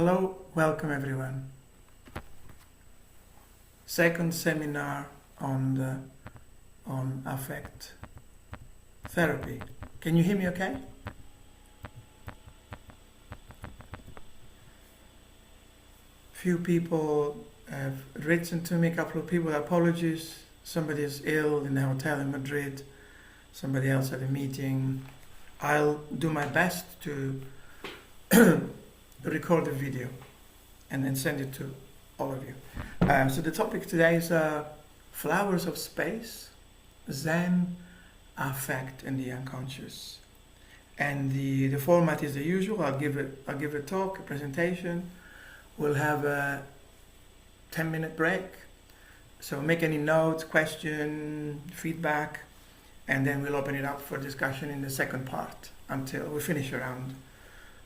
Hello, welcome everyone. Second seminar on affect therapy. Can you hear me okay? Few people have written to me, a couple of people, apologies. Somebody is ill in the hotel in Madrid, somebody else at a meeting. I'll do my best to record the video and then send it to all of you. So the topic today is flowers of space, Zen, affect, and the unconscious. And the format is the usual. I'll give a talk, a presentation. We'll have a 10-minute break. So make any notes, question, feedback, and then we'll open it up for discussion in the second part until we finish around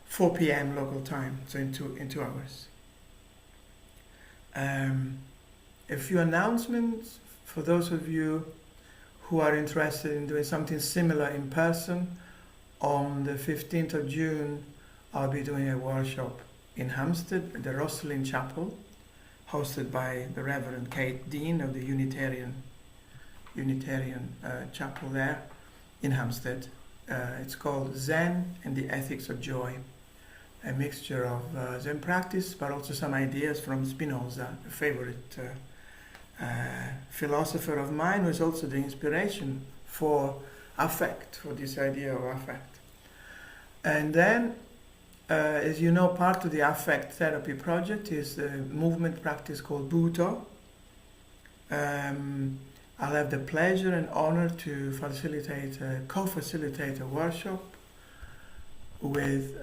4 p.m. local time, so in 2 hours. A few announcements for those of you who are interested in doing something similar in person. On the 15th of June, I'll be doing a workshop in Hampstead at the Rosslyn Chapel, hosted by the Reverend Kate Dean of the Unitarian Chapel there in Hampstead. It's called Zen and the Ethics of Joy, a mixture of Zen practice, but also some ideas from Spinoza, a favorite philosopher of mine, who is also the inspiration for affect, for this idea of affect. And then, as you know, part of the affect therapy project is the movement practice called Buto. I'll have the pleasure and honor to co-facilitate a workshop with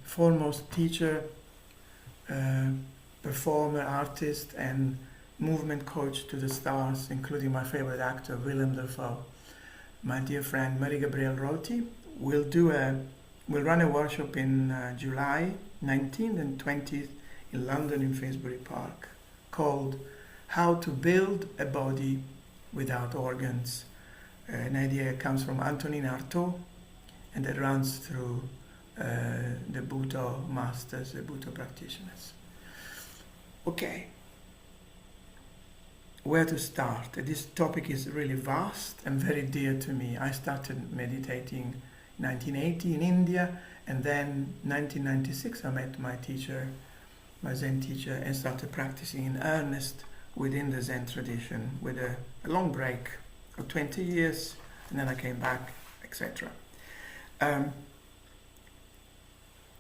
foremost teacher, performer, artist, and movement coach to the stars, including my favorite actor, Willem Dafoe. My dear friend, Marie-Gabrielle Roti. We'll run a workshop in July 19th and 20th in London in Finsbury Park called How to Build a Body Without Organs. An idea comes from Antonin Artaud, and that runs through the Buto masters, the Buto practitioners. Okay, where to start? This topic is really vast and very dear to me. I started meditating in 1980 in India, and then 1996 I met my teacher, my Zen teacher, and started practicing in earnest within the Zen tradition with a long break of 20 years, and then I came back, etc.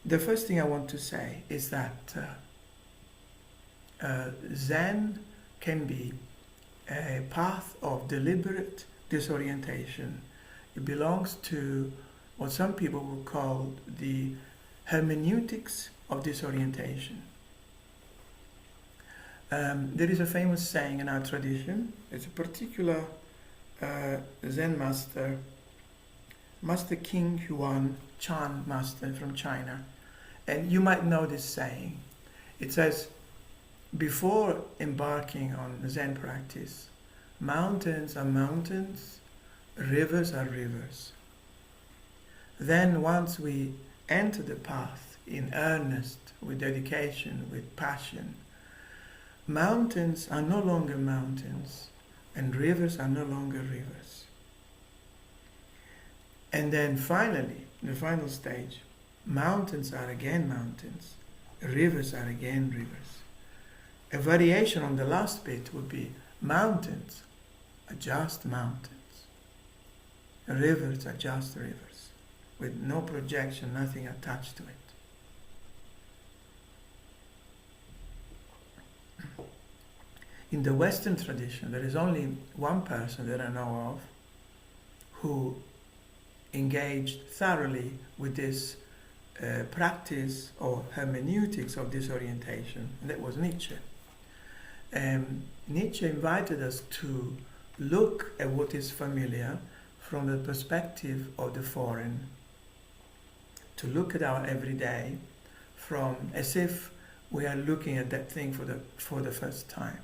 The first thing I want to say is that Zen can be a path of deliberate disorientation. It belongs to what some people will call the hermeneutics of disorientation. There is a famous saying in our tradition. It's a particular Zen master, Master King Huan Chan master from China. And you might know this saying. It says, before embarking on Zen practice, mountains are mountains, rivers are rivers. Then once we enter the path in earnest, with dedication, with passion, mountains are no longer mountains, and rivers are no longer rivers. And then finally, the final stage, mountains are again mountains, rivers are again rivers. A variation on the last bit would be mountains are just mountains, rivers are just rivers, with no projection, nothing attached to it. In the Western tradition, there is only one person that I know of who engaged thoroughly with this practice or hermeneutics of disorientation, and that was Nietzsche. Nietzsche invited us to look at what is familiar from the perspective of the foreign, to look at our everyday from as if we are looking at that thing for the first time.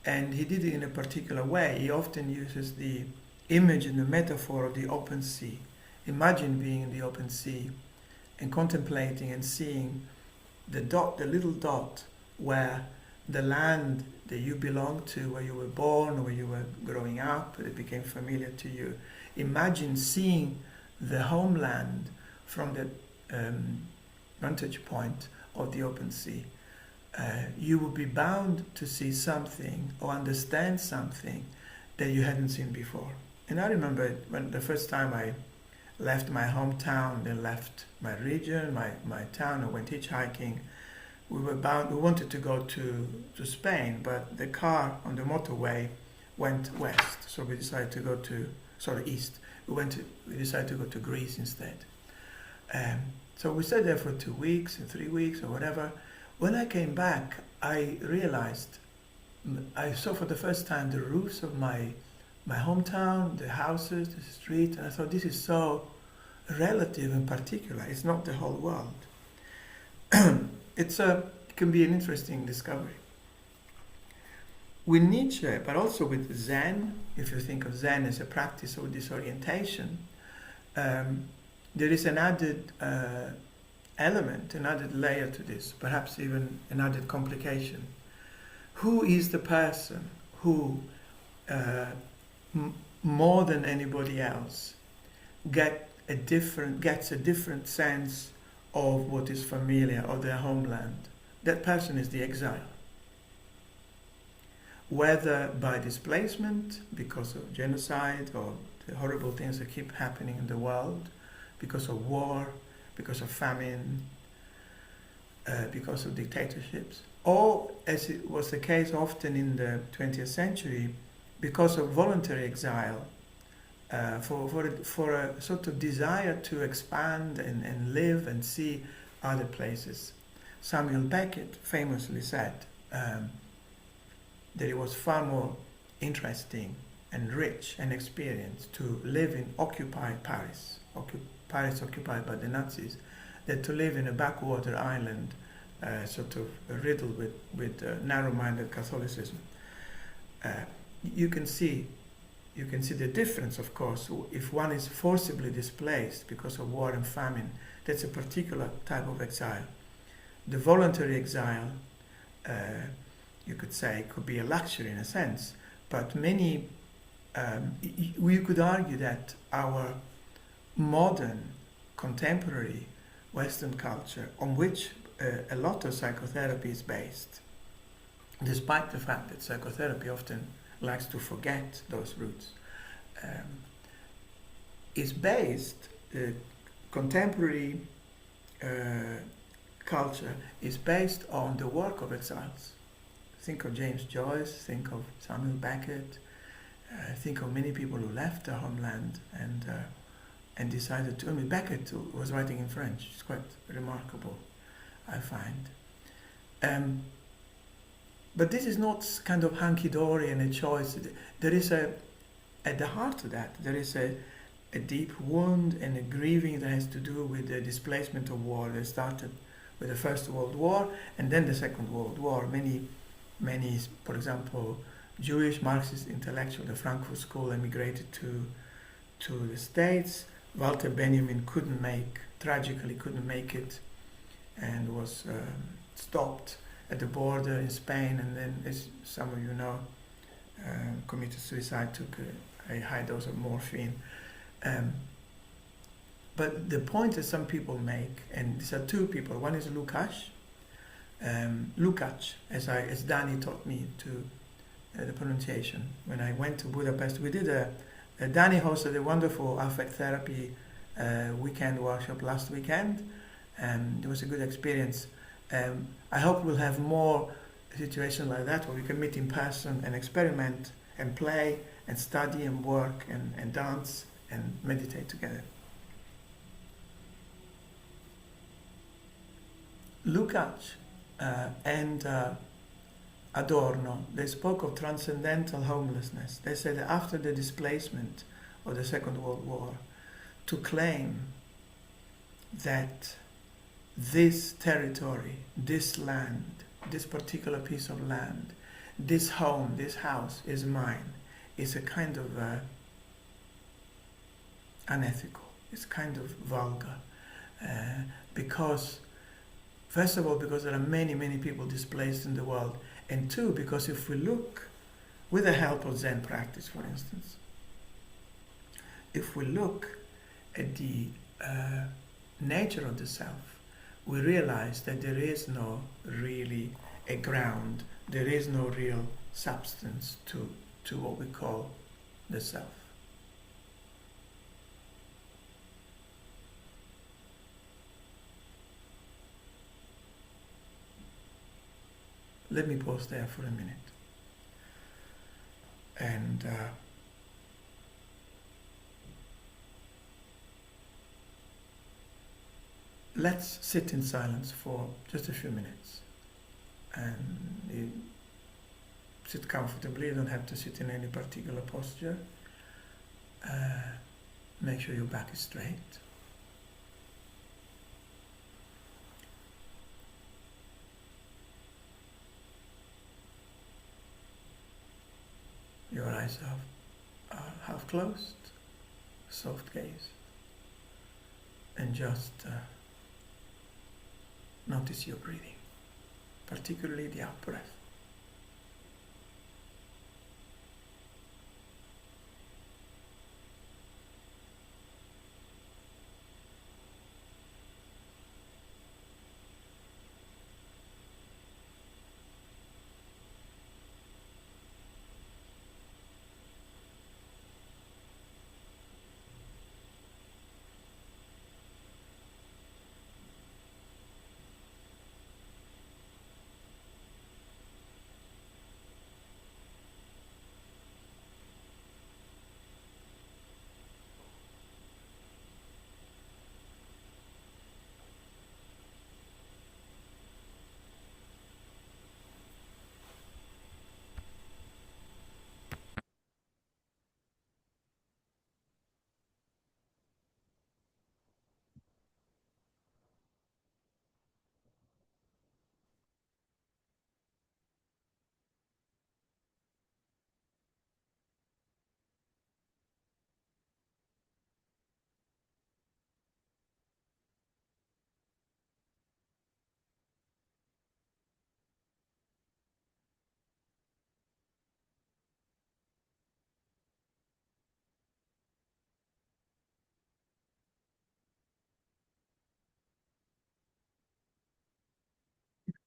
And he did it in a particular way. He often uses the image and the metaphor of the open sea. Imagine being in the open sea and contemplating and seeing the dot, the little dot where the land that you belong to, where you were born, where you were growing up, it became familiar to you. Imagine seeing the homeland from the vantage point of the open sea. You would be bound to see something or understand something that you hadn't seen before. And I remember when the first time I left my hometown, then left my region, my town, I went hitchhiking. We wanted to go to Spain, but the car on the motorway went west, so we decided to go east. We decided to go to Greece instead. So we stayed there for 2 weeks, 3 weeks, or whatever. When I came back, I realized, I saw for the first time the roofs of my hometown, the houses, the street, and I thought, this is so relative and particular. It's not the whole world. It can be an interesting discovery. With Nietzsche, but also with Zen, if you think of Zen as a practice of disorientation, there is an added element, an added layer to this, perhaps even an added complication. Who is the person who, more than anybody else, gets a different sense of what is familiar, of their homeland? That person is the exile. Whether by displacement, because of genocide or the horrible things that keep happening in the world, because of war, because of famine, because of dictatorships, or, as it was the case often in the 20th century, because of voluntary exile, for a sort of desire to expand and live and see other places. Samuel Beckett famously said that it was far more interesting and rich and experienced to live in occupied Paris occupied by the Nazis, than to live in a backwater island sort of riddled with narrow-minded Catholicism. You can see the difference, of course. If one is forcibly displaced because of war and famine, that's a particular type of exile. The voluntary exile, you could say, could be a luxury in a sense, but many, we could argue that our modern, contemporary Western culture, on which a lot of psychotherapy is based, despite the fact that psychotherapy often likes to forget those roots, is based, contemporary culture is based on the work of exiles. Think of James Joyce, think of Samuel Beckett, think of many people who left their homeland and decided to. I mean, Beckett was writing in French. It's quite remarkable, I find. But this is not kind of hunky-dory and a choice. There is at the heart of that, there is a deep wound and a grieving that has to do with the displacement of war that started with the First World War and then the Second World War. Many, for example, Jewish Marxist intellectuals, the Frankfurt School, emigrated to the States. Walter Benjamin tragically couldn't make it, and was stopped at the border in Spain, and then, as some of you know, committed suicide, took a high dose of morphine. But the point that some people make, and these are two people, one is Lukács, as Danny taught me to the pronunciation. When I went to Budapest, we did Danny hosted a wonderful affect therapy weekend workshop last weekend, and it was a good experience. I hope we'll have more situations like that where we can meet in person and experiment and play and study and work and dance and meditate together. Lukács and Adorno, they spoke of transcendental homelessness. They said that after the displacement of the Second World War, to claim that this territory, this land, this particular piece of land, this home, this house is mine, is a kind of unethical. It's kind of vulgar, because First of all, because there are many, many people displaced in the world. And two, because if we look, with the help of Zen practice, for instance, if we look at the nature of the self, we realize that there is no really a ground, there is no real substance to what we call the self. Let me pause there for a minute. And let's sit in silence for just a few minutes. And you sit comfortably, you don't have to sit in any particular posture. Make sure your back is straight. Your eyes are half closed, soft gaze, and just notice your breathing, particularly the out breath.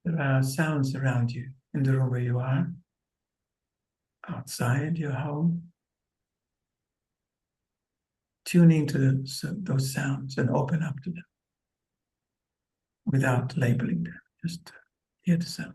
There are sounds around you in the room where you are, outside your home. Tune into those sounds and open up to them without labeling them. Just hear the sound.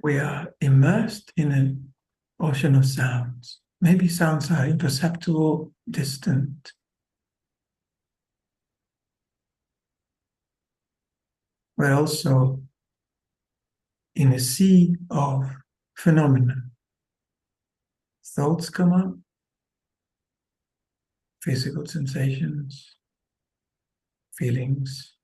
We are immersed in an ocean of sounds. Maybe sounds are imperceptible, distant. We're also in a sea of phenomena. Thoughts come up, physical sensations, feelings,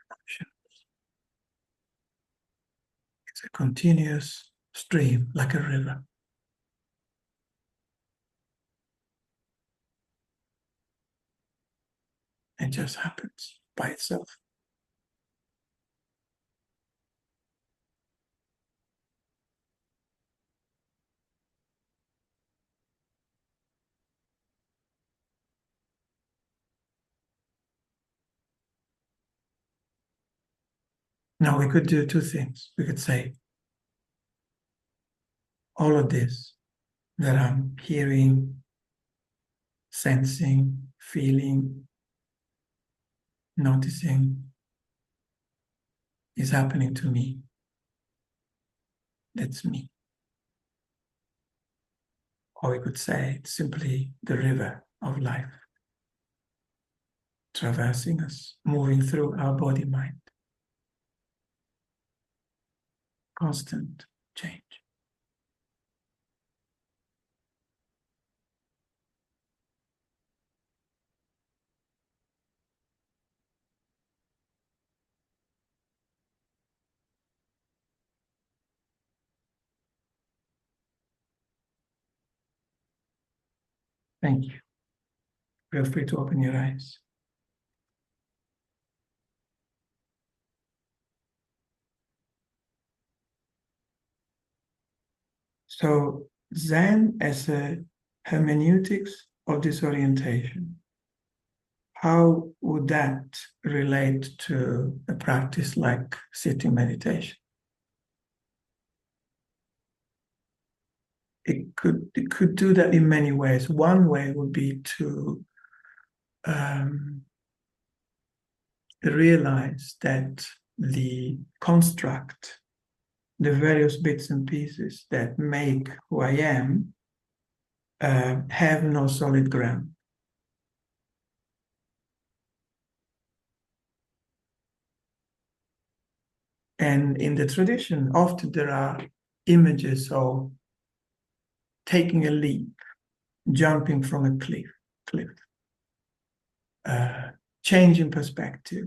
emotions. It's a continuous stream like a river. It just happens by itself. Now we could do two things. We could say, all of this that I'm hearing, sensing, feeling, noticing is happening to me. That's me. Or we could say it's simply the river of life, traversing us, moving through our body-mind. Constant change. Thank you. Feel free to open your eyes. So Zen as a hermeneutics of disorientation. How would that relate to a practice like sitting meditation? It could do that in many ways. One way would be to realize that the construct, the various bits and pieces that make who I am, have no solid ground. And in the tradition, often there are images of taking a leap, jumping from a cliff, changing perspective,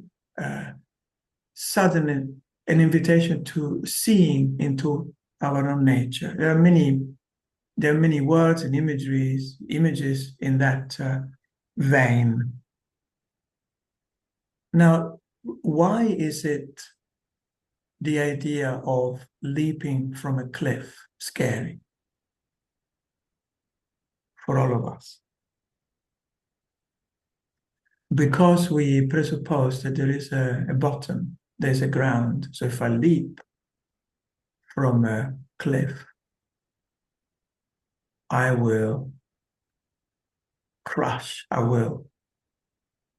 suddenly an invitation to seeing into our own nature. There are many words and images in that vein. Now, why is it the idea of leaping from a cliff scary for all of us? Because we presuppose that there is a bottom, there's a ground. So if I leap from a cliff, I will crush, I will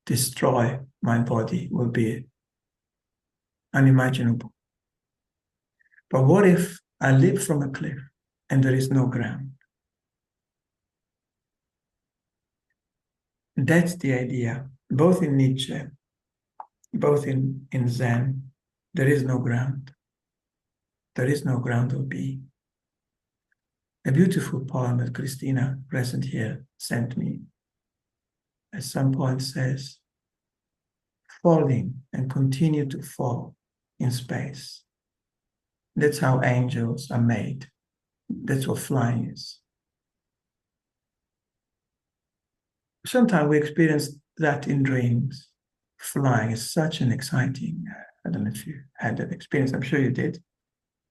destroy my body, will be unimaginable. But what if I leap from a cliff and there is no ground? That's the idea, both in Nietzsche, both in Zen. There is no ground. There is no ground of being. A beautiful poem that Christina, present here, sent me at some point says, falling and continue to fall in space. That's how angels are made. That's what flying is. Sometimes we experience that in dreams. Flying is such an exciting, I don't know if you had that experience, I'm sure you did.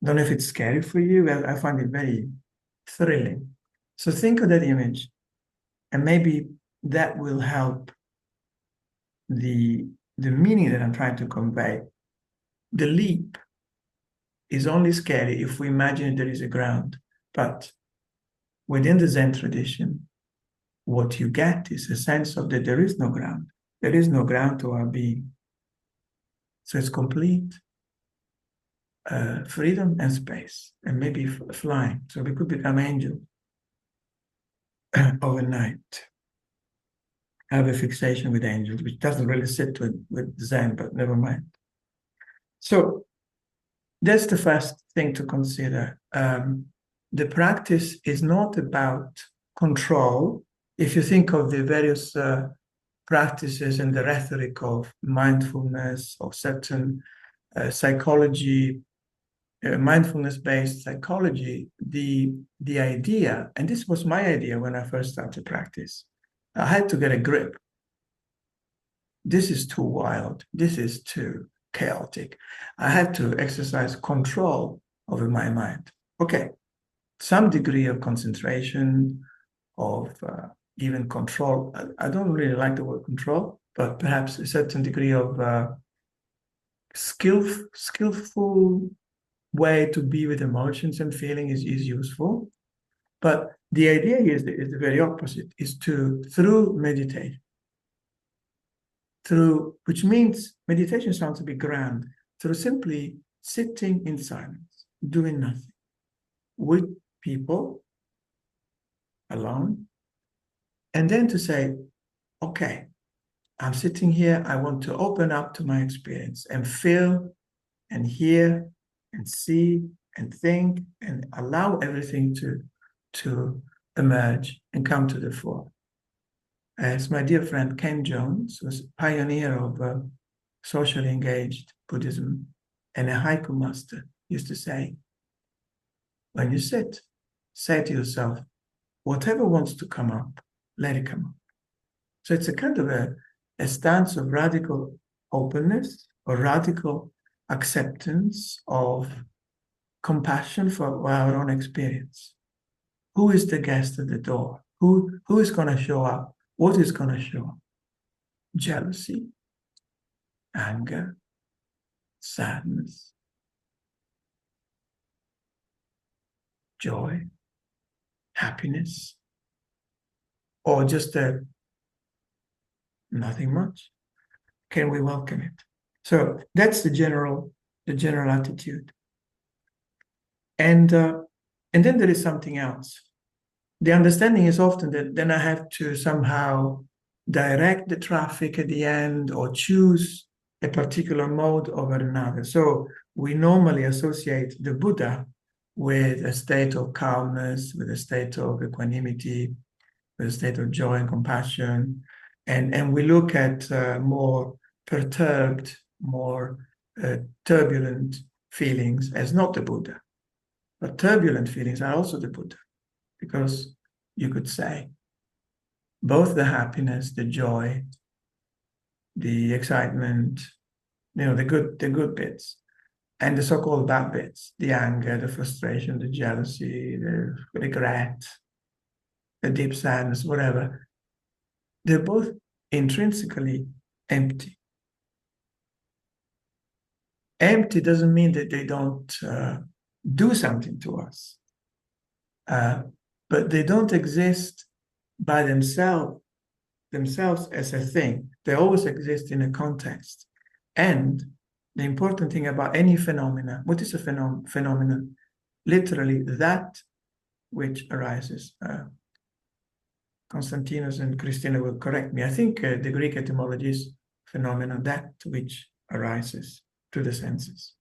I don't know if it's scary for you, but I find it very thrilling. So think of that image, and maybe that will help the meaning that I'm trying to convey. The leap is only scary if we imagine there is a ground. But within the Zen tradition, what you get is a sense of that there is no ground. There is no ground to our being. So it's complete freedom and space, and maybe flying. So we could become angels overnight. I have a fixation with angels, which doesn't really sit with Zen, but never mind. So that's the first thing to consider. The practice is not about control. If you think of the various practices and the rhetoric of mindfulness, of certain psychology, mindfulness-based psychology, the idea, and this was my idea when I first started practice, I had to get a grip. This is too wild. This is too chaotic. I had to exercise control over my mind. Okay, some degree of concentration, of even control. I don't really like the word control, but perhaps a certain degree of skillful way to be with emotions and feeling is useful. But the idea is the very opposite, is to, through meditation, which means meditation sounds a bit grand, through simply sitting in silence, doing nothing, with people, alone, and then to say, okay, I'm sitting here, I want to open up to my experience and feel and hear and see and think and allow everything to emerge and come to the fore. As my dear friend Ken Jones, who was a pioneer of socially engaged Buddhism and a haiku master, used to say, when you sit, say to yourself, whatever wants to come up, let it come up. So it's a kind of a stance of radical openness or radical acceptance of compassion for our own experience. Who is the guest at the door? Who is going to show up? What is going to show up? Jealousy, anger, sadness, joy, happiness, or just nothing much? Can we welcome it? So that's the general attitude. And then there is something else. The understanding is often that then I have to somehow direct the traffic at the end or choose a particular mode over another. So we normally associate the Buddha with a state of calmness, with a state of equanimity, with a state of joy and compassion. And we look at more perturbed, more turbulent feelings as not the Buddha. But turbulent feelings are also the Buddha, because you could say both the happiness, the joy, the excitement, the good bits, and the so-called bad bits, the anger, the frustration, the jealousy, the regret, the deep sadness, whatever, they're both intrinsically empty. Empty doesn't mean that they don't do something to us, but they don't exist by themselves as a thing. They always exist in a context. And the important thing about any phenomena, what is a phenomenon? Literally that which arises. Konstantinos and Christina will correct me. I think the Greek etymology is phenomenon, that which arises to the senses.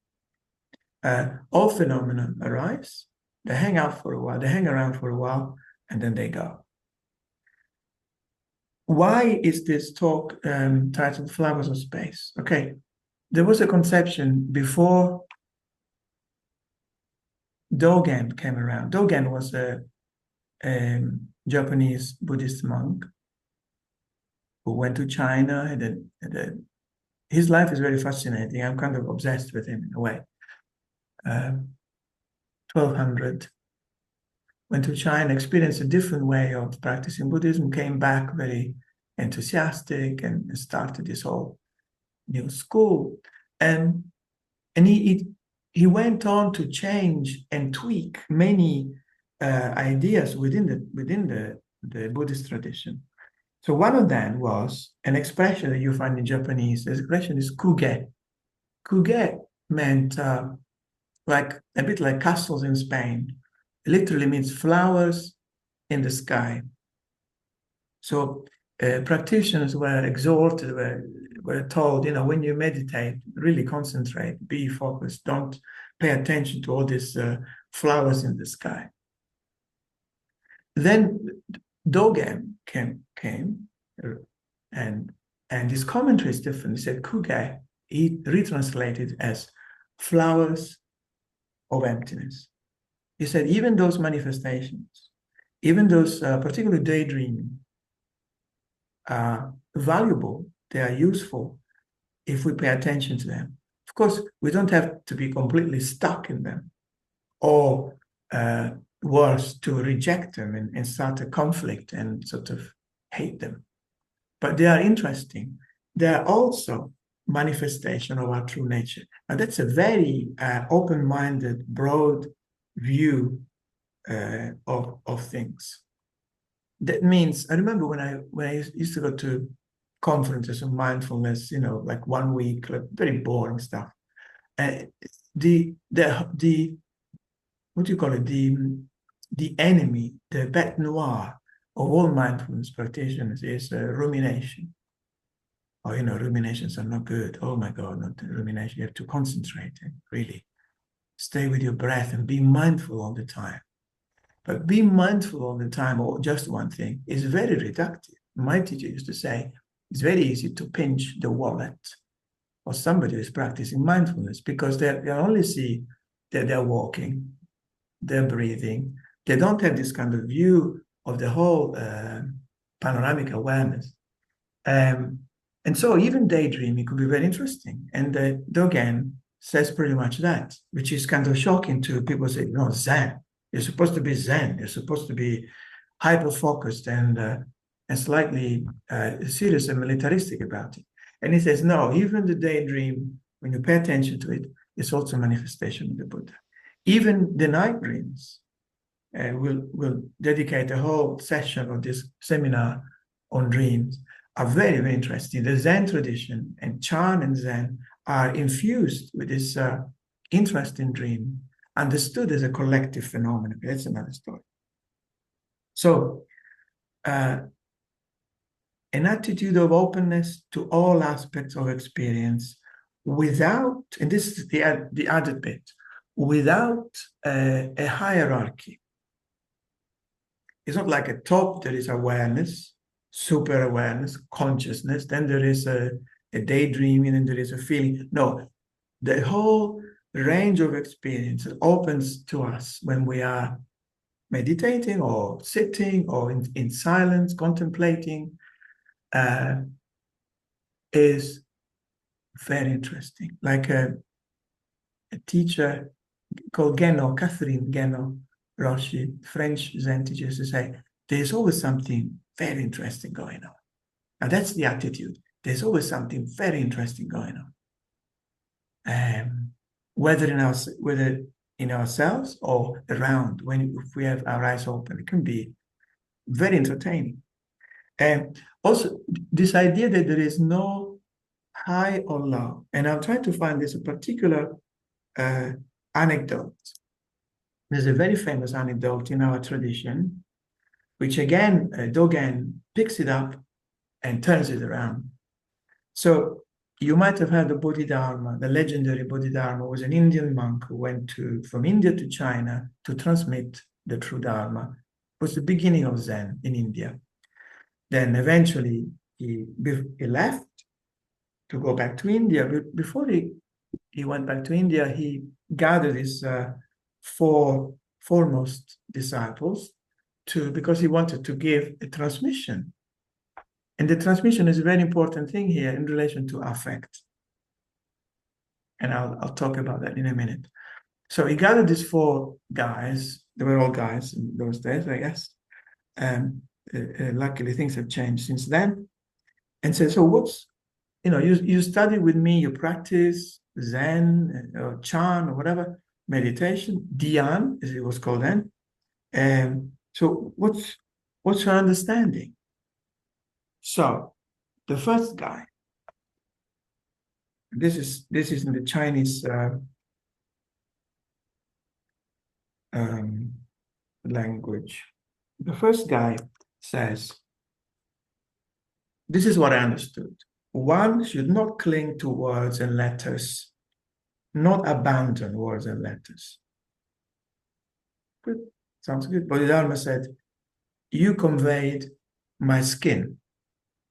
All phenomena arise, they hang out for a while, they hang around for a while, and then they go. Why is this talk titled Flowers of Space? Okay, there was a conception before Dogen came around. Dogen was a Japanese Buddhist monk who went to China. His life is very fascinating. I'm kind of obsessed with him in a way. 1200, went to China, experienced a different way of practicing Buddhism, came back very enthusiastic and started this whole new school. And he went on to change and tweak many ideas within the Buddhist tradition. So one of them was an expression that you find in Japanese. The expression is kuge. Kuge meant like a bit like castles in Spain. It literally means flowers in the sky. So practitioners were exhorted, were told, when you meditate, really concentrate, be focused, don't pay attention to all these flowers in the sky. Then Dogen came and his commentary is different. He said kuge, he retranslated as flowers of emptiness. He said even those manifestations, even those particularly daydreaming, are valuable, they are useful if we pay attention to them. Of course, we don't have to be completely stuck in them or worse, to reject them and start a conflict and sort of hate them. But they are interesting. They are also manifestation of our true nature. And that's a very open-minded, broad view of things. That means, I remember when I used to go to conferences on mindfulness, like 1 week, like very boring stuff. The what do you call it? The enemy, the bête noire of all mindfulness practitioners is rumination. Oh, ruminations are not good. Oh my God, not the rumination. You have to concentrate and really stay with your breath and be mindful all the time. But being mindful all the time, or just one thing, is very reductive. My teacher used to say, it's very easy to pinch the wallet of somebody who's practicing mindfulness because they only see that they're walking, they're breathing. They don't have this kind of view of the whole panoramic awareness. And so even daydreaming could be very interesting. And Dogen says pretty much that, which is kind of shocking to people who say, no, Zen. You're supposed to be Zen. You're supposed to be hyper-focused and slightly serious and militaristic about it. And he says, no, even the daydream, when you pay attention to it, is also a manifestation of the Buddha. Even the night dreams, we'll dedicate a whole session of this seminar on dreams, are very, very interesting. The Zen tradition and Chan and Zen are infused with this interest in dream, understood as a collective phenomenon. That's another story. So, an attitude of openness to all aspects of experience without, and this is the added bit, without a hierarchy. It's not like at top there is awareness, super awareness, consciousness, then there is a daydreaming and there is a feeling. No, the whole range of experience opens to us when we are meditating or sitting or in silence, contemplating, is very interesting. Like a teacher called Catherine Guénot Roche, French Zen teacher, used to say, there's always something very interesting going on. And that's the attitude. There's always something very interesting going on. Whether in ourselves or around, if we have our eyes open, it can be very entertaining. And also this idea that there is no high or low. And I'm trying to find this a particular anecdote. There's a very famous anecdote in our tradition, which again, Dogen picks it up and turns it around. So you might have heard of Bodhidharma. The legendary Bodhidharma was an Indian monk who went from India to China to transmit the true Dharma. It was the beginning of Zen in India. Then eventually he left to go back to India. But before he went back to India, he gathered his four foremost disciples because he wanted to give a transmission. And the transmission is a very important thing here in relation to affect. And I'll talk about that in a minute. So he gathered these 4 guys. They were all guys in those days, I guess. Luckily, things have changed since then. And said, so you study with me, you practice Zen or Chan or whatever, meditation, Dhyan, as it was called then. So what's your understanding? So the first guy, this is in the Chinese language. The first guy says, this is what I understood. One should not cling to words and letters, not abandon words and letters. Good, sounds good. Bodhidharma said, you conveyed my skin.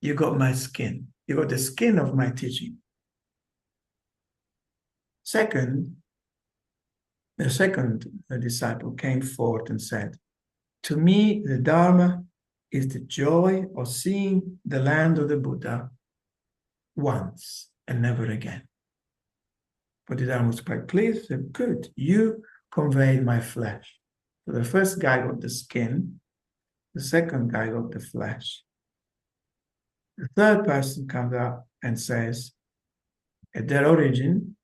You got my skin. You got the skin of my teaching. Second, the second disciple came forth and said, to me, the Dharma is the joy of seeing the land of the Buddha once and never again. Bodhidharma was quite pleased, said, good, you conveyed my flesh. So the first guy got the skin, the second guy got the flesh. The third person comes up and says, at their origin,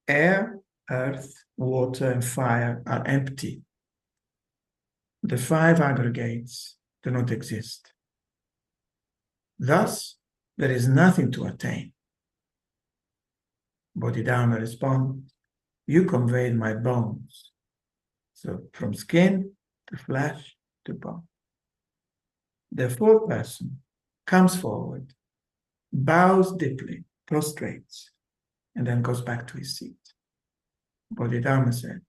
air, earth, water, and fire are empty. The 5 aggregates do not exist. Thus, there is nothing to attain. Bodhidharma responds, you conveyed my bones. So from skin to flesh to bone. The fourth person comes forward, bows deeply, prostrates, and then goes back to his seat. Bodhidharma said,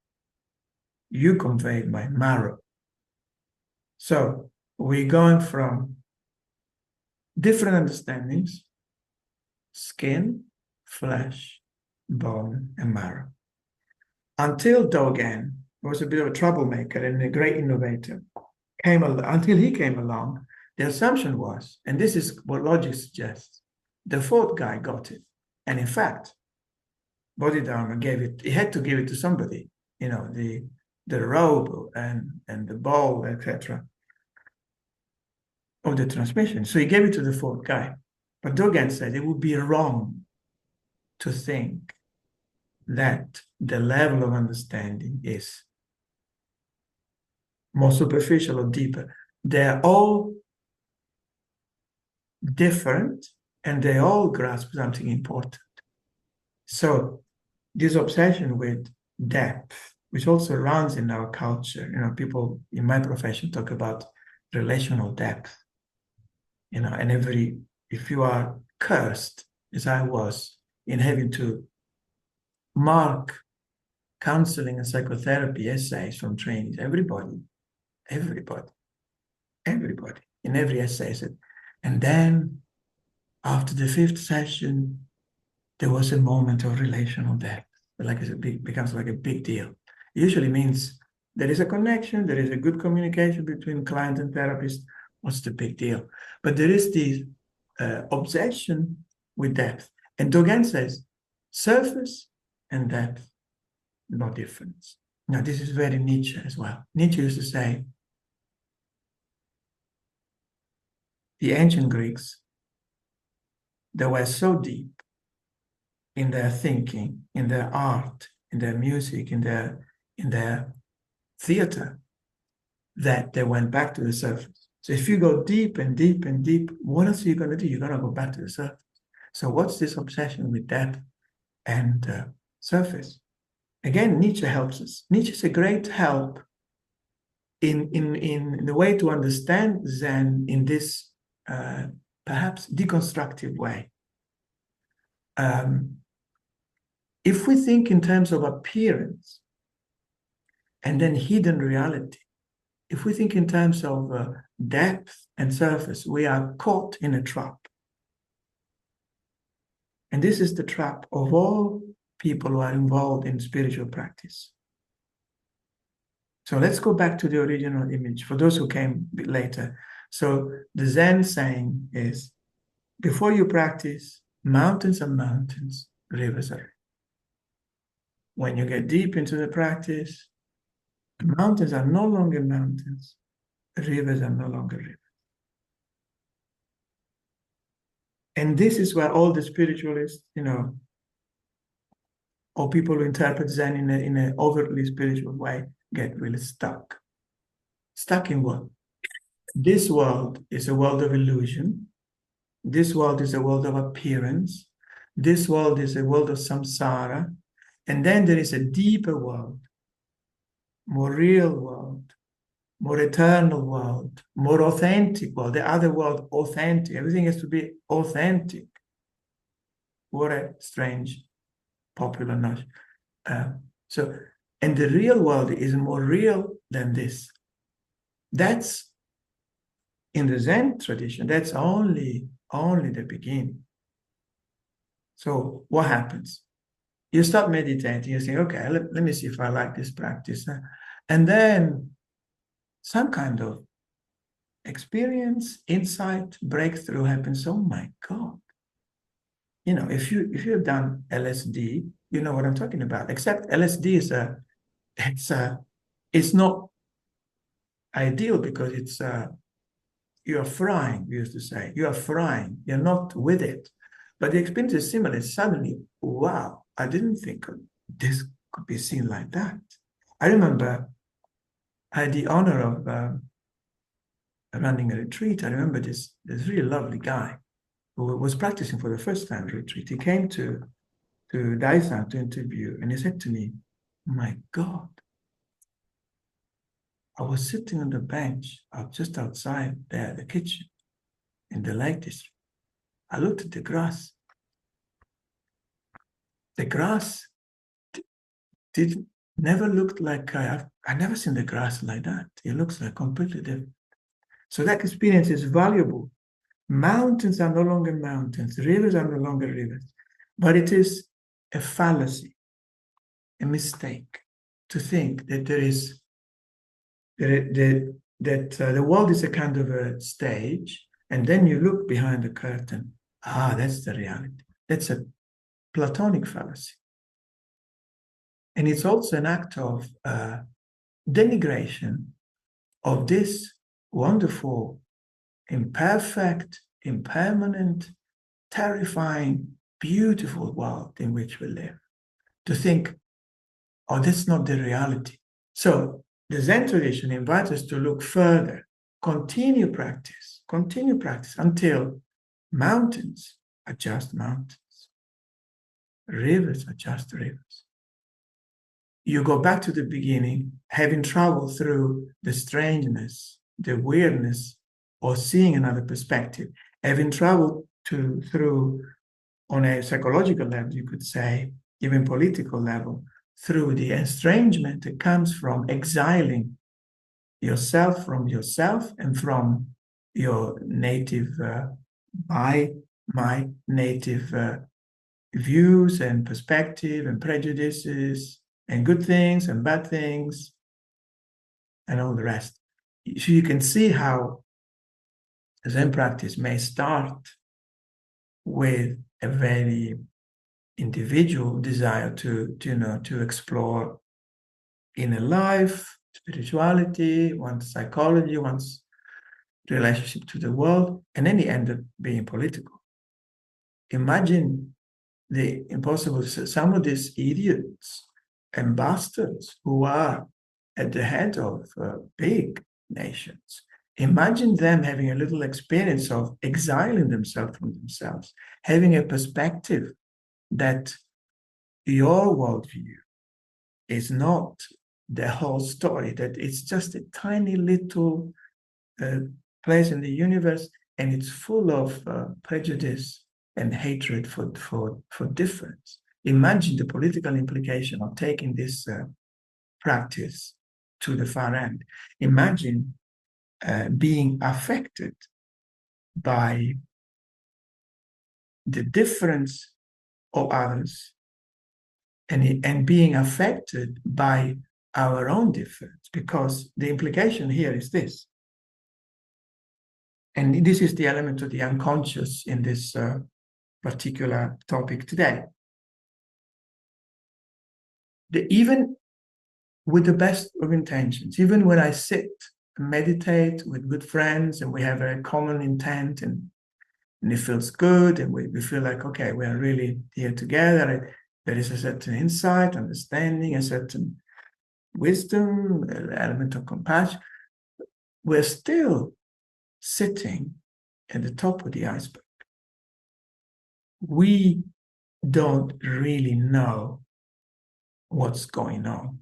you conveyed my marrow. So we're going from different understandings, skin, flesh, bone, and marrow. Until Dogen was a bit of a troublemaker and a great innovator, until he came along, the assumption was, and this is what logic suggests, the fourth guy got it. And in fact, Bodhidharma gave it, he had to give it to somebody, the robe and the bowl, etc., of the transmission. So he gave it to the fourth guy. But Dogen said it would be wrong to think that the level of understanding is more superficial or deeper. They're all different and they all grasp something important. So this obsession with depth, which also runs in our culture, people in my profession talk about relational depth, and if you are cursed, as I was, in having to mark counseling and psychotherapy essays from trainees, everybody, in every essay said, and then after the fifth session, there was a moment of relational depth. Like it becomes like a big deal. It usually means there is a connection, there is a good communication between client and therapist. What's the big deal? But there is this obsession with depth. And Dogen says, surface and depth, no difference. Now, this is very Nietzsche as well. Nietzsche used to say, the ancient Greeks, they were so deep in their thinking, in their art, in their music, in their theater, that they went back to the surface. So if you go deep and deep and deep, what else are you going to do? You're going to go back to the surface. So what's this obsession with depth and surface? Again, Nietzsche helps us. Nietzsche is a great help in the way to understand Zen in this perhaps deconstructive way. If we think in terms of appearance and then hidden reality, if we think in terms of depth and surface, we are caught in a trap. And this is the trap of all people who are involved in spiritual practice. So let's go back to the original image for those who came a bit later. So the Zen saying is, before you practice, mountains are mountains, rivers are rivers. When you get deep into the practice, mountains are no longer mountains, rivers are no longer rivers. And this is where all the spiritualists, or people who interpret Zen in an overtly spiritual way, get really stuck. Stuck in what? This world is a world of illusion. This world is a world of appearance. This world is a world of samsara. And then there is a deeper world, more real world, more eternal world, more authentic world. The other world, authentic. Everything has to be authentic. What a strange popular notion. And the real world is more real than this. That's in the Zen tradition. That's only the beginning. So what happens? You start meditating. You think, okay, let me see if I like this practice, and then some kind of experience, insight, breakthrough happens. Oh my God! If you've done LSD, you know what I'm talking about. Except LSD it's not ideal because it's you are frying. We used to say you are frying. You're not with it, but the experience is similar. Suddenly, wow! I didn't think this could be seen like that. I remember I had the honor of running a retreat, I remember this really lovely guy who was practicing for the first time retreat. He came to Daishan to interview, and he said to me, "My God, I was sitting on the bench just outside there, the kitchen, in the Lake District. I looked at the grass. The grass never looked like I never seen the grass like that. It looks like completely different. So that experience is valuable. Mountains are no longer mountains. Rivers are no longer rivers. But it is a fallacy, a mistake to think that the world is a kind of a stage, and then you look behind the curtain. That's the reality. That's a Platonic fallacy. And it's also an act of denigration of this wonderful, imperfect, impermanent, terrifying, beautiful world in which we live. To think, that's not the reality. So the Zen tradition invites us to look further, continue practice until mountains are just mountains. Rivers are just rivers. You go back to the beginning, having traveled through the strangeness, the weirdness, or seeing another perspective, having traveled through, on a psychological level, you could say, even political level, through the estrangement that comes from exiling yourself from yourself and from your native, my native views and perspective and prejudices and good things and bad things and all the rest. So you can see how Zen practice may start with a very individual desire to explore inner life, spirituality, one's psychology, one's relationship to the world, and then he ended up being political. Imagine the impossible. Some of these idiots and bastards who are at the head of big nations. Imagine them having a little experience of exiling themselves from themselves, having a perspective that your worldview is not the whole story, that it's just a tiny little place in the universe, and it's full of prejudice and hatred for difference. Imagine the political implication of taking this practice to the far end. Imagine being affected by the difference of others and being affected by our own difference, because the implication here is this. And this is the element of the unconscious in this particular topic today. Even with the best of intentions, even when I sit and meditate with good friends and we have a common intent and it feels good and we feel like, okay, we are really here together. There is a certain insight, understanding, a certain wisdom, an element of compassion. We're still sitting at the top of the iceberg. We don't really know what's going on.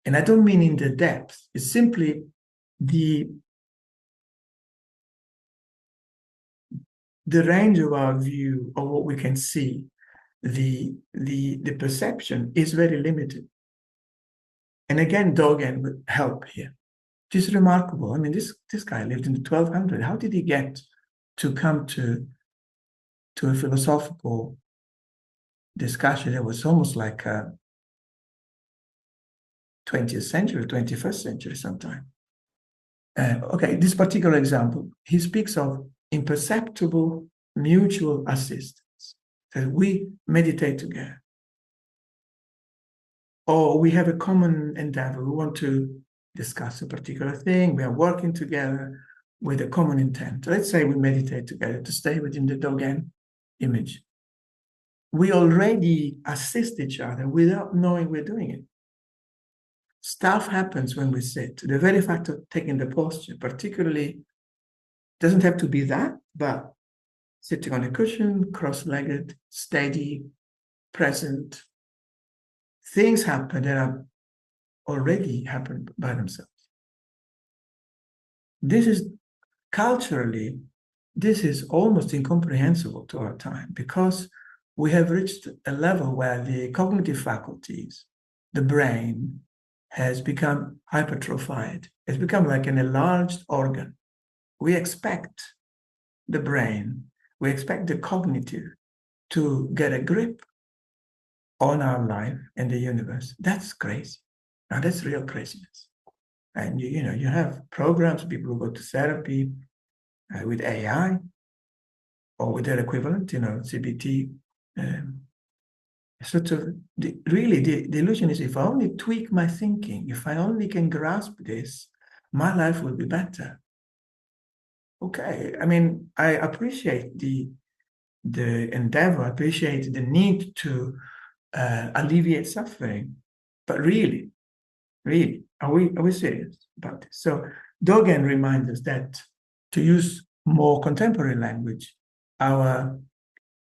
And I don't mean in the depth. It's simply the range of our view of what we can see, the perception is very limited. And again, Dogen would help here. It is remarkable. I mean, this guy lived in the 1200s. How did he get to come to a philosophical discussion that was almost like a 20th century, 21st century sometime? Okay, this particular example, he speaks of imperceptible mutual assistance, that we meditate together. Or we have a common endeavor. We want to discuss a particular thing. We are working together with a common intent. Let's say we meditate together, to stay within the Dogen image. We already assist each other without knowing we're doing it. Stuff happens when we sit. The very fact of taking the posture, particularly Doesn't have to be that, but sitting on a cushion, cross-legged, steady, present. Things happen that are already happened by themselves. This is culturally, this is almost incomprehensible to our time because we have reached a level where the cognitive faculties, the brain, has become hypertrophied. It's become like an enlarged organ. We expect the brain, we expect the cognitive to get a grip on our life and the universe. That's crazy. Now that's real craziness. And you have programs, people who go to therapy with AI or with their equivalent, CBT. Sort of really the illusion is if I only tweak my thinking, if I only can grasp this, my life will be better. Okay, I mean, I appreciate the endeavor, I appreciate the need to alleviate suffering, but really, are we serious about this? So Dogen reminds us that, to use more contemporary language,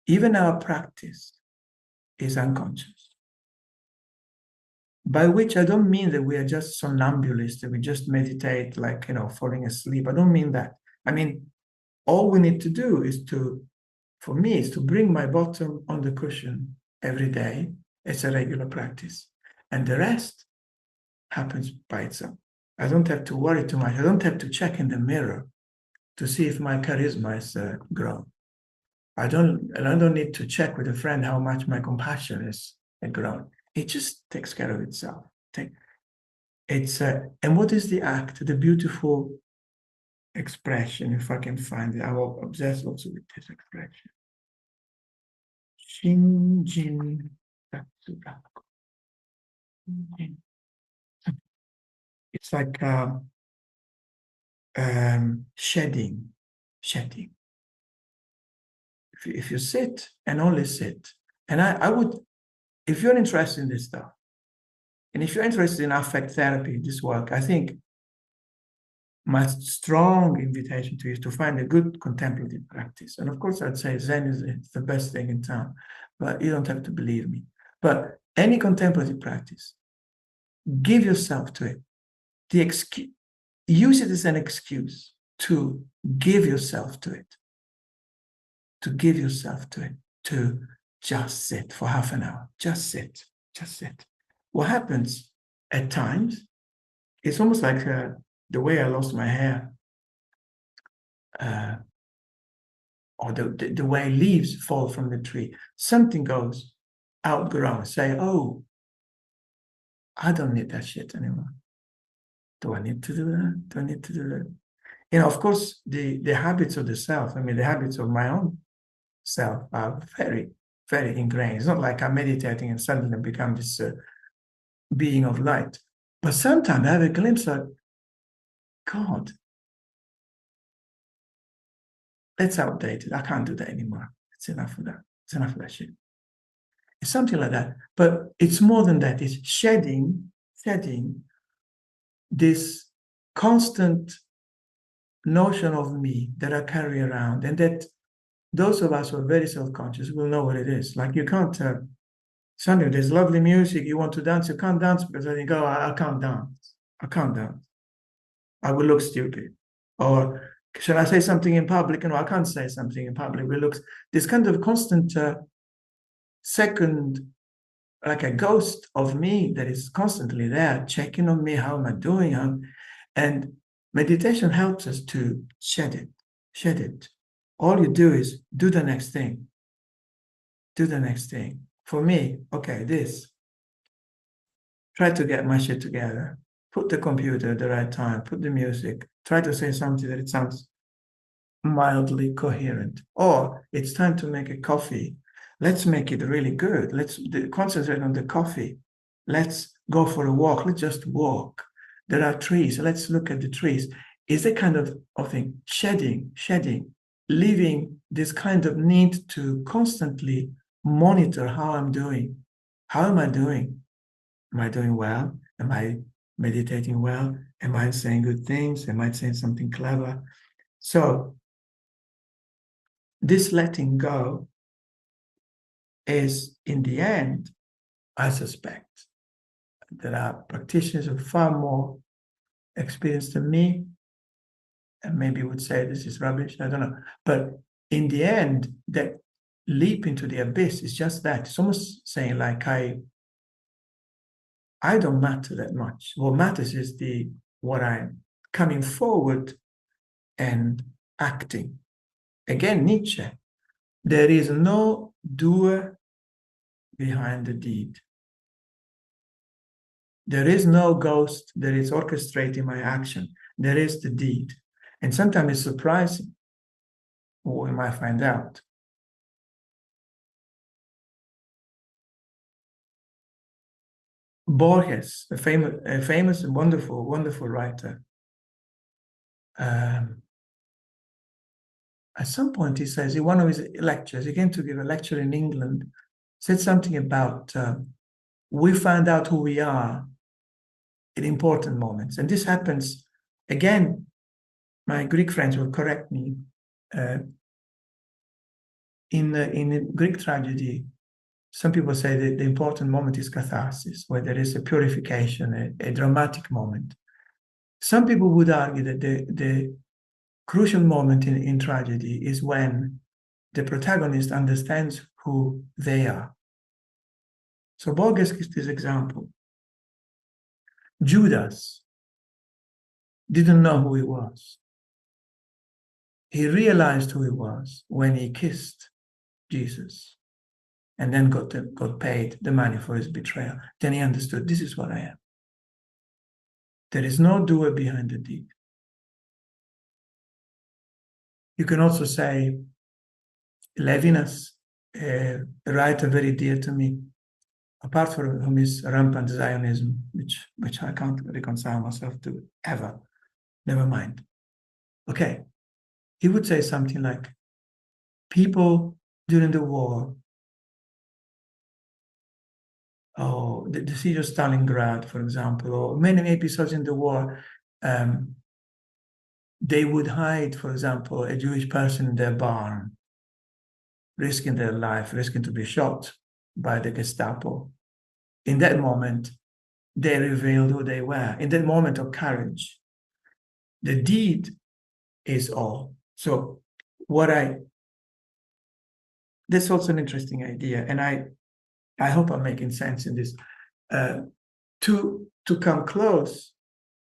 even our practice is unconscious. By which I don't mean that we are just somnambulists, that we just meditate like, falling asleep. I don't mean that. I mean, all we need to do for me, is to bring my bottom on the cushion every day. It's a regular practice. And the rest happens by itself. I don't have to worry too much. I don't have to check in the mirror to see if my charisma is grown. I don't need to check with a friend how much my compassion is grown. It just takes care of itself. And what is the act? The beautiful expression, if I can find it. I will obsess also with this expression. Shinjin Tatsuraku. It's like shedding. If you sit and only sit, and I would, if you're interested in this stuff, and if you're interested in affect therapy, this work, I think my strong invitation to you is to find a good contemplative practice. And of course, I'd say Zen is the best thing in town, but you don't have to believe me. But any contemplative practice, give yourself to it. Use it as an excuse to give yourself to it. To give yourself to it. To just sit for half an hour. Just sit. What happens at times, it's almost like the way I lost my hair, or the way leaves fall from the tree. Something goes outgrown. Say, oh, I don't need that shit anymore. Do I need to do that? Do I need to do that? Of course, the habits of the self, the habits of my own self are very, very ingrained. It's not like I'm meditating and suddenly become this being of light. But sometimes I have a glimpse of, God, that's outdated. I can't do that anymore. It's enough of that. It's enough of that shit. It's something like that. But it's more than that. It's shedding this constant notion of me that I carry around, and that those of us who are very self-conscious will know what it is. Like you can't, suddenly there's lovely music, you want to dance, you can't dance because I think, oh, I can't dance. I will look stupid. Or should I say something in public? No, I can't say something in public. We look this kind of constant second, like a ghost of me that is constantly there, checking on me, how am I doing? And meditation helps us to shed it. All you do is do the next thing. For me, okay, try to get my shit together. Put the computer at the right time, put the music, try to say something that it sounds mildly coherent. Or it's time to make a coffee. Let's make it really good. Let's concentrate on the coffee. Let's go for a walk. Let's just walk. There are trees. Let's look at the trees. Is the kind of thing, shedding, leaving this kind of need to constantly monitor how I'm doing. How am I doing? Am I doing well? Am I meditating well? Am I saying good things? Am I saying something clever? So this letting go is, in the end, I suspect, there are practitioners who are far more experienced than me, and maybe would say this is rubbish, I don't know. But in the end, that leap into the abyss is just that. It's almost saying like, I don't matter that much. What matters is what I'm coming forward and acting. Again, Nietzsche, there is no doer behind the deed. There is no ghost that is orchestrating my action. There is the deed. And sometimes it's surprising what we might find out. Borges, a famous and wonderful writer, at some point he says, in one of his lectures, he came to give a lecture in England, said something about we find out who we are in important moments. And this happens, again, my Greek friends will correct me, in Greek tragedy, some people say that the important moment is catharsis, where there is a purification, a dramatic moment. Some people would argue that the crucial moment in tragedy is when the protagonist understands who they are. So Borges gives this example. Judas didn't know who he was. He realized who he was when he kissed Jesus and then got paid the money for his betrayal. Then he understood, this is what I am. There is no doer behind the deed. You can also say, Levinas, a writer very dear to me, apart from his rampant Zionism, which I can't reconcile myself to ever, never mind. Okay, he would say something like, people during the war, the siege of Stalingrad, for example, or many episodes in the war, they would hide, for example, a Jewish person in their barn, risking their life, risking to be shot by the Gestapo. In that moment, they revealed who they were. In that moment of courage, the deed is all. So that's also an interesting idea, and I hope I'm making sense in this. To come close,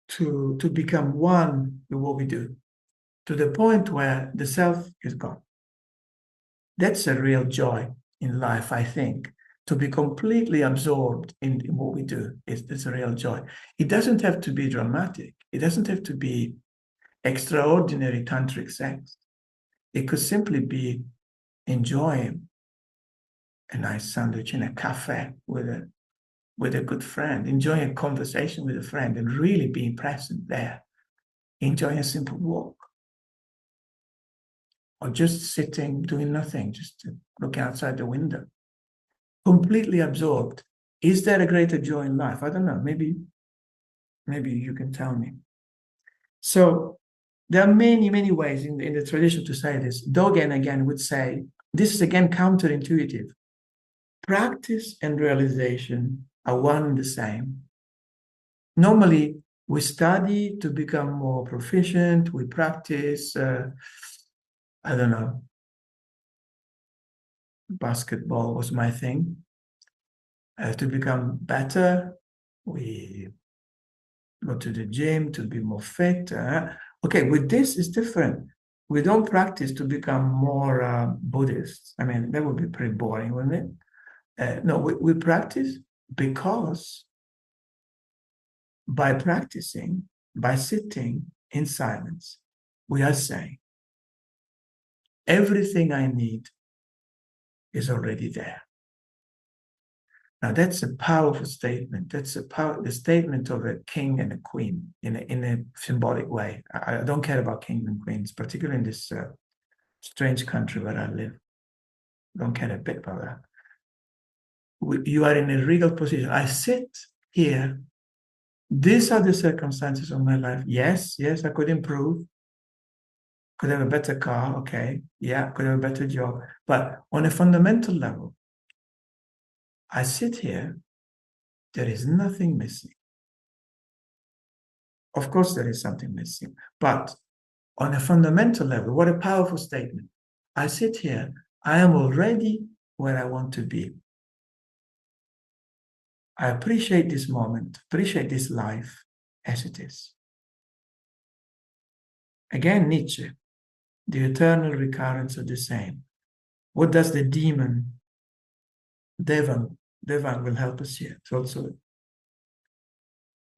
to become one with what we do, to the point where the self is gone. That's a real joy in life, I think. To be completely absorbed in what we do it's a real joy. It doesn't have to be dramatic. It doesn't have to be extraordinary tantric sex. It could simply be enjoying a nice sandwich in a cafe with a good friend, enjoying a conversation with a friend and really being present there, enjoying a simple walk, or just sitting, doing nothing, just looking outside the window, completely absorbed. Is there a greater joy in life? I don't know. Maybe you can tell me. So there are many ways in the tradition to say this. Dogen, again, would say, this is again counterintuitive. Practice and realization are one and the same. Normally, we study to become more proficient. We practice, I don't know, basketball was my thing. To become better, we go to the gym to be more fit. Okay, with this, it's different. We don't practice to become more Buddhists. I mean, that would be pretty boring, wouldn't it? No, we practice because by practicing, by sitting in silence, we are saying, everything I need is already there. Now, that's a powerful statement. That's the statement of a king and a queen in a symbolic way. I don't care about kings and queens, particularly in this strange country where I live. I don't care a bit about that. You are in a regal position. I sit here. These are the circumstances of my life. Yes, I could improve. Could have a better car, okay. Yeah, could have a better job. But on a fundamental level, I sit here, there is nothing missing. Of course, there is something missing. But on a fundamental level, what a powerful statement. I sit here, I am already where I want to be. I appreciate this moment, appreciate this life as it is. Again, Nietzsche, the eternal recurrence of the same. What does the demon, Devang will help us here. It's also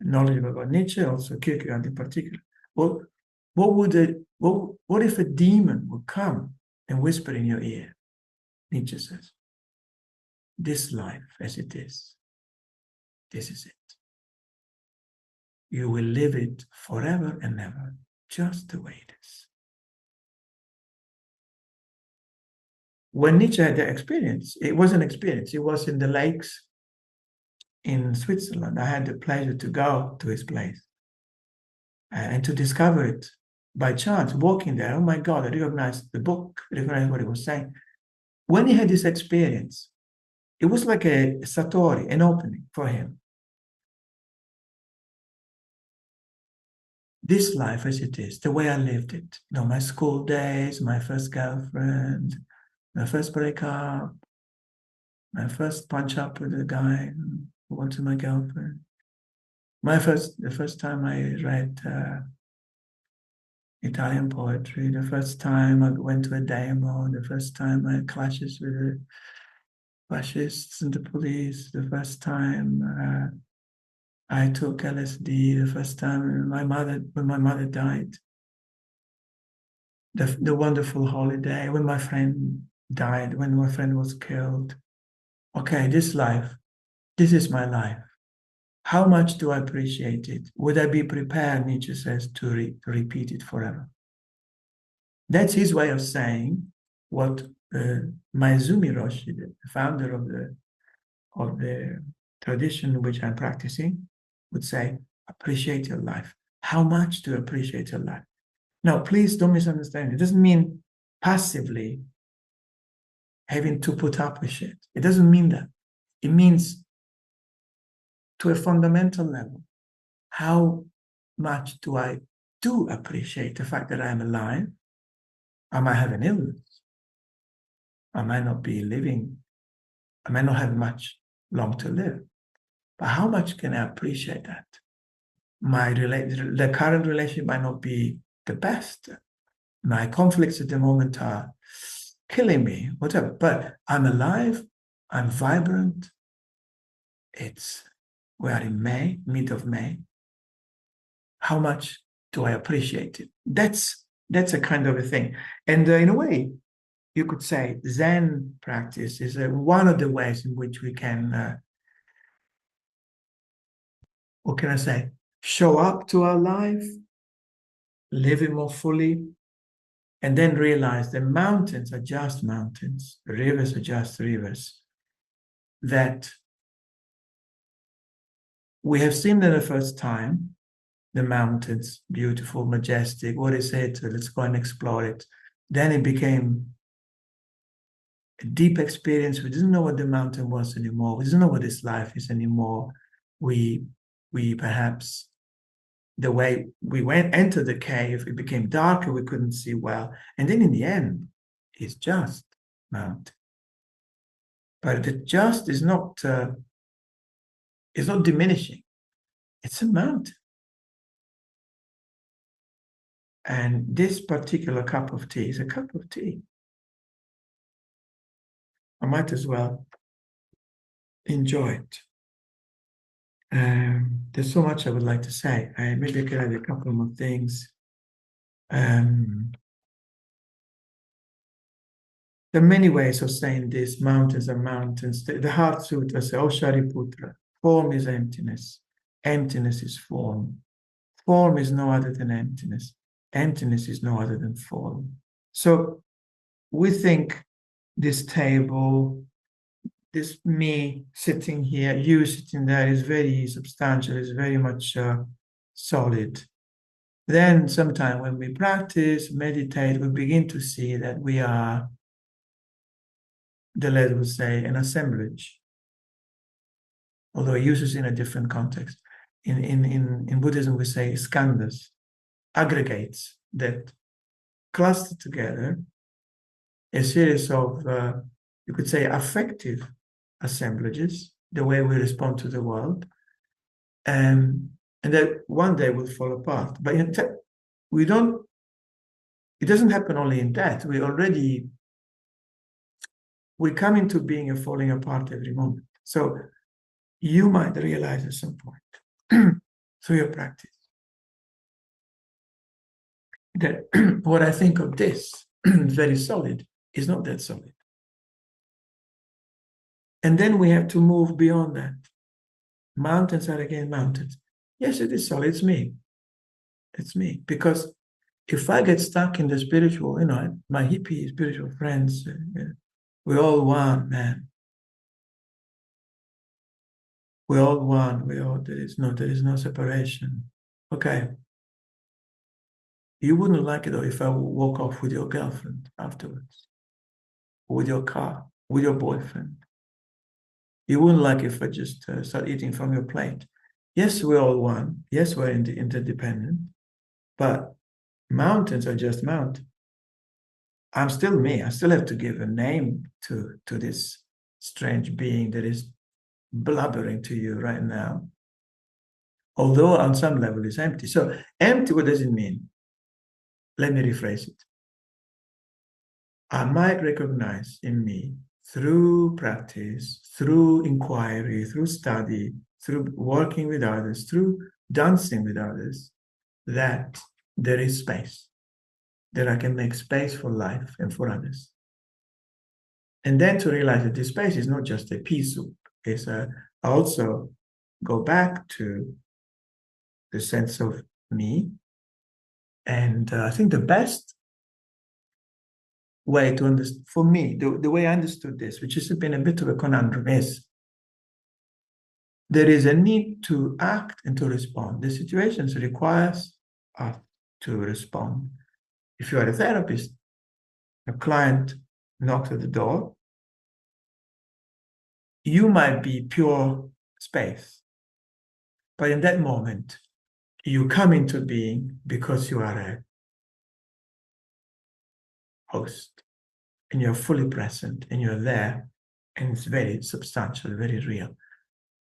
knowledgeable about Nietzsche, also Kierkegaard in particular. Well, what if a demon would come and whisper in your ear? Nietzsche says, this life as it is, this is it. You will live it forever and ever, just the way it is. When Nietzsche had the experience, it was an experience. It was in the lakes in Switzerland. I had the pleasure to go to his place and to discover it by chance, walking there. Oh my God, I recognized the book, I recognized what he was saying. When he had this experience, it was like a satori, an opening for him. This life as it is, the way I lived it, you know, my school days, my first girlfriend, my first breakup, my first punch up with a guy who wanted my girlfriend, the first time I read Italian poetry, the first time I went to a demo, the first time I had clashes with the fascists and the police, the first time I took LSD, the first time when my mother died, the wonderful holiday, when my friend died, when my friend was killed. Okay, this life, this is my life. How much do I appreciate it? Would I be prepared, Nietzsche says, to repeat it forever? That's his way of saying what Maezumi Roshi, the founder of the tradition which I'm practicing, would say, appreciate your life. How much do you appreciate your life? Now, please don't misunderstand. It doesn't mean passively having to put up with shit. It doesn't mean that. It means to a fundamental level, how much do I appreciate the fact that I'm alive? I might have an illness. I might not be living. I might not have much long to live. But how much can I appreciate that? The current relationship might not be the best. My conflicts at the moment are killing me, whatever. But I'm alive. I'm vibrant. We are in May, mid of May. How much do I appreciate it? That's a kind of a thing. And in a way, you could say Zen practice is one of the ways in which we can, what can I say, show up to our life, live it more fully, and then realize the mountains are just mountains, the rivers are just rivers, that we have seen them the first time, the mountains, beautiful, majestic, what is it? Let's go and explore it. Then it became a deep experience. We didn't know what the mountain was anymore. We didn't know what this life is anymore. We perhaps, the way we entered the cave, it became darker, we couldn't see well. And then in the end, it's just mountain. But the just is not diminishing. It's a mountain. And this particular cup of tea is a cup of tea. I might as well enjoy it. There's so much I would like to say. Maybe I could add a couple more things. There are many ways of saying this. Mountains are mountains. The Heart Sutra says, "O Shariputra, form is emptiness. Emptiness is form. Form is no other than emptiness. Emptiness is no other than form." So we think this table, this me sitting here, you sitting there, is very substantial, is very much solid. then sometime when we practice, meditate, we begin to see that we are, the Lord would say, an assemblage, although he uses in a different context. In Buddhism, we say skandhas, aggregates that cluster together a series of, you could say, affective assemblages, the way we respond to the world, and that one day will fall apart. But we don't, it doesn't happen only in that. We come into being and falling apart every moment. So you might realize at some point through your practice that what I think of this very solid is not that solid. And then we have to move beyond that. Mountains are again mountains. Yes, it is solid. It's me. It's me. Because if I get stuck in the spiritual, my hippie spiritual friends, we're all one, man. We're all one. There is no separation. Okay. You wouldn't like it though if I walk off with your girlfriend afterwards, with your car, with your boyfriend. You wouldn't like if I just start eating from your plate. Yes, we're all one. Yes, we're interdependent. But mountains are just mountains. I'm still me. I still have to give a name to this strange being that is blubbering to you right now. Although on some level it's empty. So empty, what does it mean? Let me rephrase it. I might recognize in me through practice, through inquiry, through study, through working with others, through dancing with others, that there is space, that I can make space for life and for others. And then to realize that this space is not just a pea soup, it's also go back to the sense of me. And I think the best way to understand, for me, the way I understood this, which has been a bit of a conundrum, is there is a need to act and to respond. The situations requires us to respond. If you are a therapist, a client knocks at the door, you might be pure space. But in that moment, you come into being because you are a host and you're fully present and you're there, and it's very substantial, very real.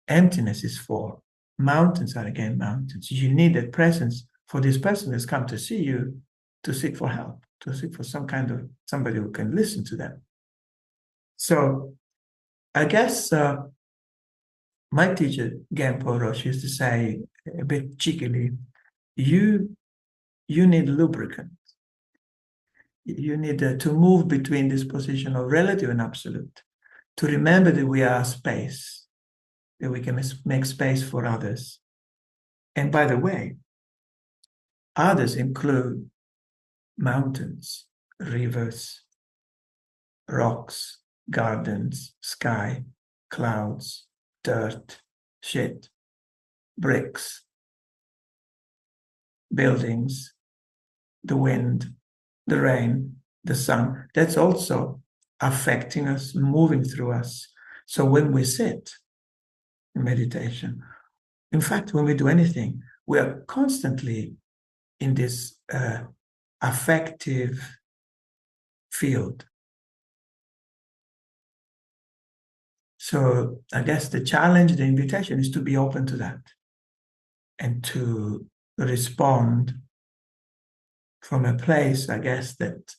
Emptiness is for mountains are again mountains. You need that presence for this person who's come to see you to seek for help, to seek for some kind of somebody who can listen to them. So I guess my teacher, Genpo Roshi, used to say a bit cheekily, you need lubricant. You need to move between this position of relative and absolute, to remember that we are space, that we can make space for others. And by the way, others include mountains, rivers, rocks, gardens, sky, clouds, dirt, shit, bricks, buildings, the wind, the rain, the sun. That's also affecting us, moving through us. So when we sit in meditation, in fact, when we do anything, we are constantly in this affective field. So I guess the challenge, the invitation is to be open to that and to respond from a place, I guess, that,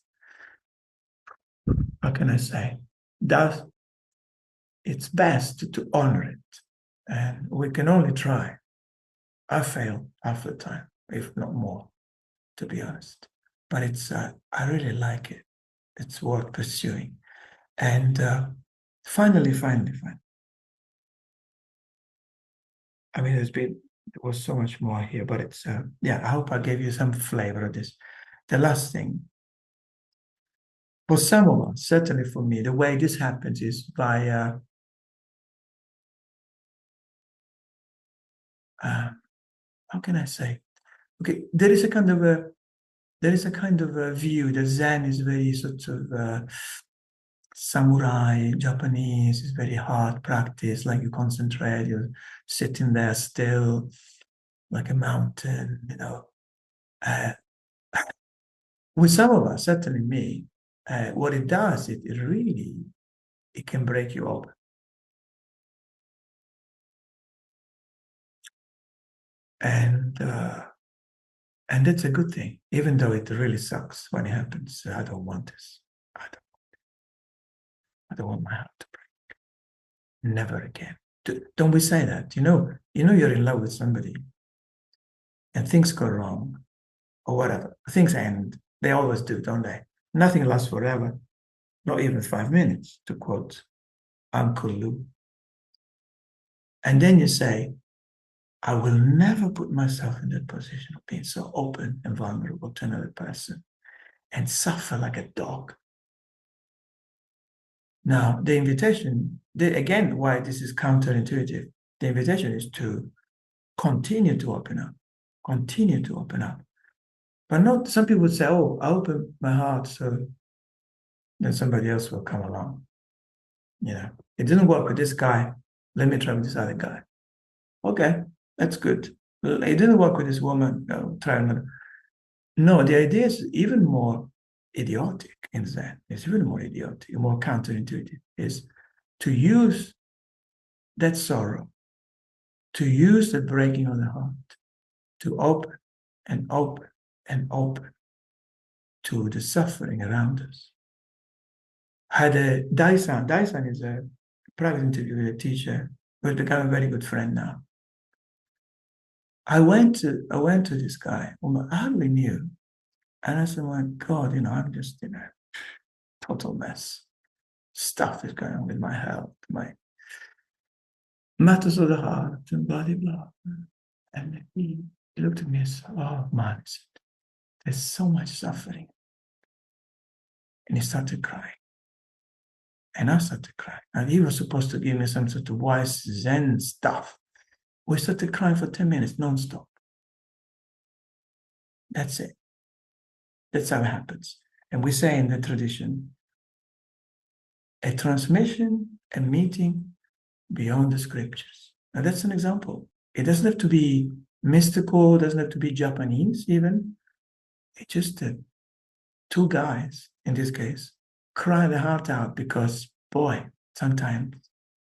how can I say, does its best to honor it. And we can only try. I fail half the time, if not more, to be honest. But it's I really like it. It's worth pursuing. And finally. I mean, there was so much more here, but it's I hope I gave you some flavor of this. The last thing, for some of us, certainly for me, the way this happens is by how can I say? okay, there is a kind of a view that Zen is very sort of samurai, Japanese, is very hard practice, like you concentrate, you're sitting there still, like a mountain, Uh, with some of us, certainly me, what it does, it really, it can break you open. And that's a good thing, even though it really sucks when it happens. I don't want this. I don't want my heart to break. Never again. Don't we say that? You're in love with somebody and things go wrong or whatever. Things end. They always do, don't they? Nothing lasts forever, not even 5 minutes, to quote Uncle Lou. And then you say, I will never put myself in that position of being so open and vulnerable to another person and suffer like a dog. Now, the invitation, again, why this is counterintuitive, the invitation is to continue to open up, continue to open up. But not, some people would say, oh, I open my heart so then somebody else will come along. It didn't work with this guy. Let me try with this other guy. Okay, that's good. It didn't work with this woman. No, try another. No, the idea is even more idiotic in Zen. It's even more idiotic, more counterintuitive, is to use that sorrow, to use the breaking of the heart, to open and open and open to the suffering around us. Had a Daisan is a private interview with a teacher who has become a very good friend now. I went to this guy whom I hardly knew, and I said, my God, I'm just in a total mess. Stuff is going on with my health, my matters of the heart, and blah, blah, blah. And he looked at me and said, oh, man, there's so much suffering. And he started crying. And I started crying. And he was supposed to give me some sort of wise Zen stuff. We started crying for 10 minutes, non-stop. That's it. That's how it happens. And we say in the tradition, a transmission, a meeting beyond the scriptures. Now that's an example. It doesn't have to be mystical, doesn't have to be Japanese even. It's just two guys, in this case, cry their heart out because, boy, sometimes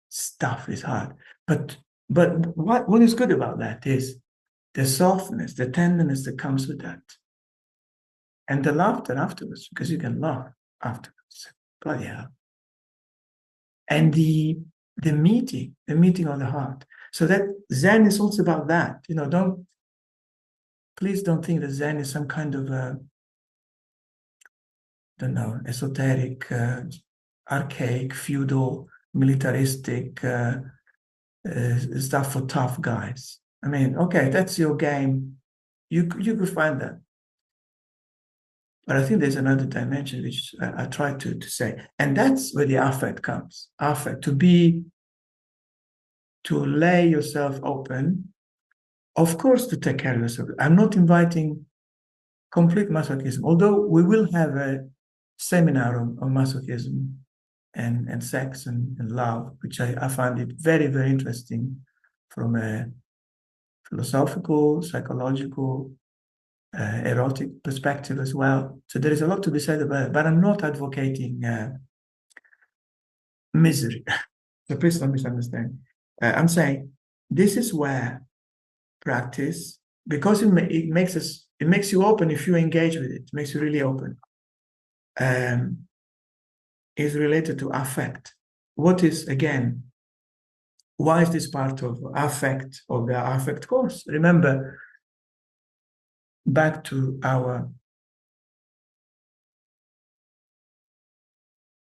stuff is hard. But what is good about that is the softness, the tenderness that comes with that. And the laughter afterwards, because you can laugh afterwards. Bloody hell. And the meeting of the heart. So that Zen is also about that. Please don't think that Zen is some kind of esoteric, archaic, feudal, militaristic stuff for tough guys. I mean, okay, that's your game. You could find that. But I think there's another dimension which I try to say. And that's where the affect comes. Affect, to lay yourself open, of course, to take care of yourself. I'm not inviting complete masochism, although we will have a seminar on masochism and sex and love, which I find it very, very interesting from a philosophical, psychological, erotic perspective as well. So there is a lot to be said about it, but I'm not advocating misery. So please don't misunderstand. I'm saying this is where practice, because it makes you open if you engage with it makes you really open, is related to affect. What is, again, why is this part of affect, of the affect course? Remember, back to our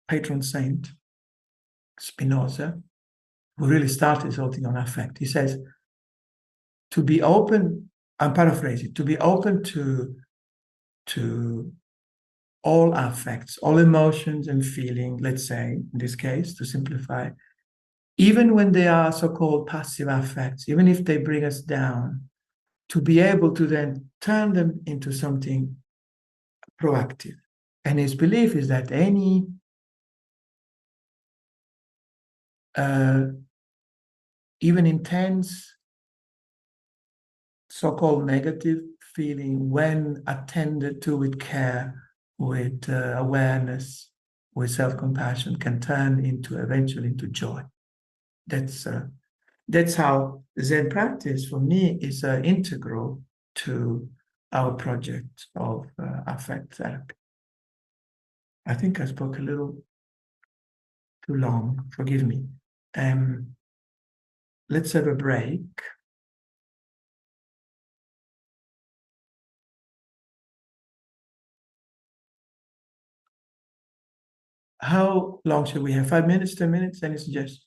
patron saint, Spinoza, who really started this whole thing on affect. He says, to be open, I'm paraphrasing, to be open to all affects, all emotions and feeling, let's say, in this case, to simplify, even when they are so-called passive affects, even if they bring us down, to be able to then turn them into something proactive. And his belief is that any even intense so-called negative feeling, when attended to with care, with awareness, with self-compassion, can turn into eventually into joy. That's how Zen practice for me is integral to our project of affect therapy. I think I spoke a little too long. Forgive me. Let's have a break. How long should we have? 5 minutes, 10 minutes? Any suggestions?